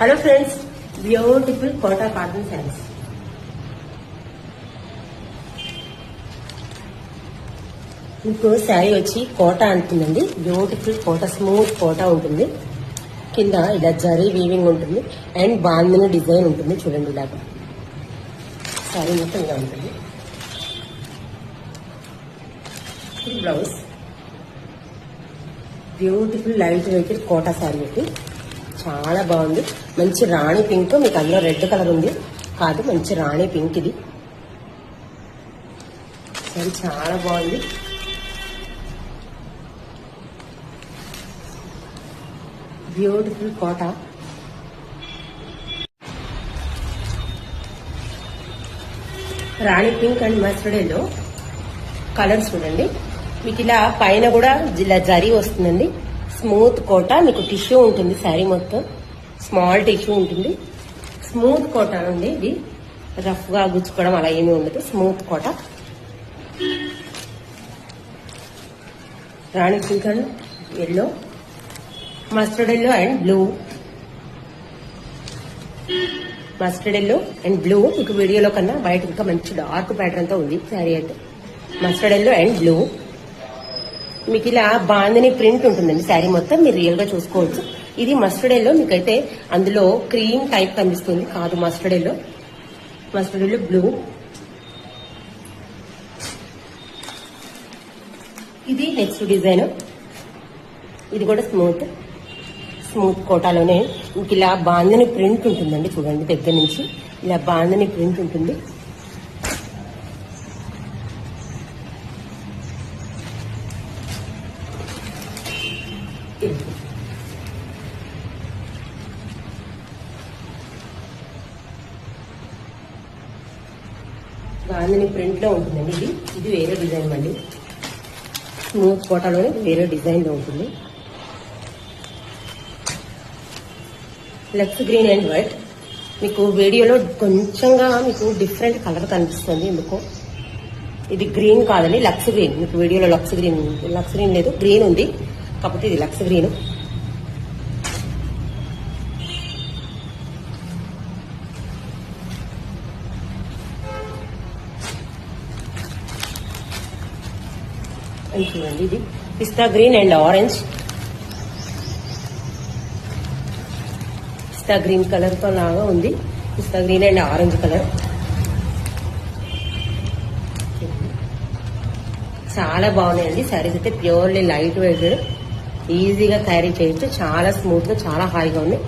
Hello friends, beautiful Kota cotton saris. మీకు శారీ వచ్చి quota అంటుందండి. బ్యూటిఫుల్ కోటా, స్మూత్ కోటా ఉంటుంది. కింద ఇలా జరీ వీవింగ్ ఉంటుంది అండ్ బాందిని డిజైన్ ఉంటుంది. చూడండి, ఇలాగా శారీ మొత్తం ఇలా ఉంటుంది. Blouse beautiful light weight Kota sari ఒకటి చాలా బాగుంది. మంచి రాణి పింక్, మీకు అందులో రెడ్ కలర్ ఉంది కాదు, మంచి రాణి పింక్ ఇది. శారీ చాలా బాగుంది. Beautiful Kota. Rani pink and mustard yellow colours చూడండి. మీకు ఇలా పైన కూడా ఇలా జరీ వస్తుందండి. స్మూత్ కోటా, మీకు టిష్యూ ఉంటుంది. శారీ మొత్తం స్మాల్ టిష్యూ ఉంటుంది. స్మూత్ కోటా అండి. ఇది రఫ్ గా గుచ్చుకోవడం అలా ఏమీ ఉండదు. Smooth Kota. Rani pink and yellow, mustard yellow and blue. Mustard yellow and blue. మీకు వీడియోలో కన్నా బయట ఇంకా మంచి డార్క్ ప్యాటర్న్ తో ఉంది శారీ అయితే. Mustard yellow and blue. మీకు ఇలా బాందిని ప్రింట్ ఉంటుందండి శారీ మొత్తం, మీరు రియల్ గా చూసుకోవచ్చు. ఇది మస్టర్డ్ ఎల్లో. మీకైతే అందులో క్రీమ్ టైప్ కనిపిస్తుంది కాదు, mustard yellow. Mustard yellow blue. ఇది నెక్స్ట్ డిజైన్. ఇది కూడా స్మూత్ కోటాలోనే మీకు ఇలా బాందిని ప్రింట్ ఉంటుందండి. చూడండి, దగ్గర నుంచి ఇలా బాందిని ప్రింట్ ఉంటుంది. బాందిని ప్రింట్ లో ఉంటుందండి. ఇది వేరే డిజైన్ మళ్ళీ. స్మూత్ కోటాలోనే వేరే డిజైన్ లో ఉంటుంది. Lux green and white. మీకు వీడియోలో కొంచెంగా మీకు డిఫరెంట్ కలర్ కనిపిస్తుంది ఎందుకో. ఇది గ్రీన్ కాదండి, లక్స్ గ్రీన్. మీకు వీడియోలో లక్స్ గ్రీన్ లేదు, గ్రీన్ ఉంది. కాకపోతే ఇది లక్స్ గ్రీన్. చూడండి, ఇది pista green and orange. Pista green colour తో లాగా ఉంది. Pista green and orange colour. చాలా బాగున్నాయండి శారీస్ అయితే. ప్యూర్లీ లైట్ వెయిట్, ఈజీగా క్యారీ చేయొచ్చు. చాలా స్మూత్ గా, చాలా హాయిగా ఉంది.